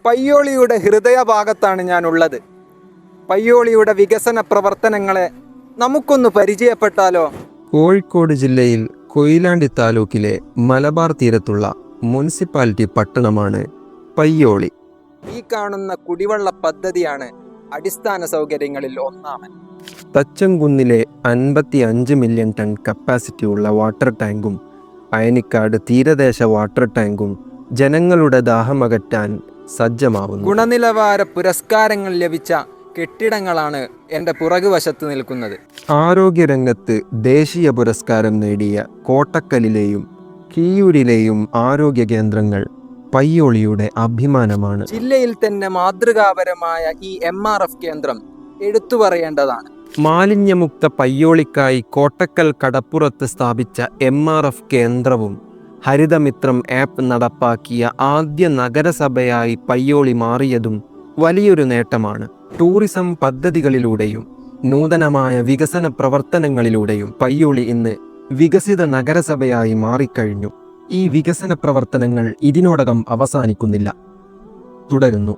പയ്യോളിയുടെ ഹൃദയഭാഗത്താണ് ഞാനുള്ളത്. പയ്യോളിയുടെ വികസന പ്രവർത്തനങ്ങളെ നമുക്കൊന്ന് പരിചയപ്പെട്ടാലോ? കോഴിക്കോട് ജില്ലയിൽ കൊയിലാണ്ടി താലൂക്കിലെ മലബാർ തീരത്തുള്ള മുനിസിപ്പാലിറ്റി പട്ടണമാണ് പയ്യോളി. ഈ കാണുന്ന കുടിവെള്ള പദ്ധതിയാണ് അടിസ്ഥാന സൗകര്യങ്ങളിൽ ഒന്നാമൻ. തച്ചംകുന്നിലെ 55 മില്യൺ ടൺ കപ്പാസിറ്റിയുള്ള വാട്ടർ ടാങ്കും അയനിക്കാട് തീരദേശ വാട്ടർ ടാങ്കും ജനങ്ങളുടെ ദാഹമകറ്റാൻ സജ്ജമാവുന്നു. ഗുണനിലവാര പുരസ്കാരങ്ങൾ ലഭിച്ച കെട്ടിടങ്ങളാണ് എൻ്റെ പുറകുവശത്ത് നിൽക്കുന്നത്. ആരോഗ്യരംഗത്ത് ദേശീയ പുരസ്കാരം നേടിയ കോട്ടക്കലിലെയും കീയൂരിലെയും ആരോഗ്യ കേന്ദ്രങ്ങൾ പയ്യോളിയുടെ അഭിമാനമാണ്. ജില്ലയിൽ തന്നെ മാതൃകാപരമായ ഈ MRF കേന്ദ്രം എടുത്തു പറയേണ്ടതാണ്. മാലിന്യമുക്ത പയ്യോളിക്കായി കോട്ടക്കൽ കടപ്പുറത്ത് സ്ഥാപിച്ച MRF കേന്ദ്രവും ഹരിതമിത്രം ആപ്പ് നടപ്പാക്കിയ ആദ്യ നഗരസഭയായി പയ്യോളി മാറിയതും വലിയൊരു നേട്ടമാണ്. ടൂറിസം പദ്ധതികളിലൂടെയും നൂതനമായ വികസന പ്രവർത്തനങ്ങളിലൂടെയും പയ്യോളി ഇന്ന് വികസിത നഗരസഭയായി മാറിക്കഴിഞ്ഞു. ഈ വികസന പ്രവർത്തനങ്ങൾ ഇതിനോടകം അവസാനിക്കുന്നില്ല, തുടരുന്നു.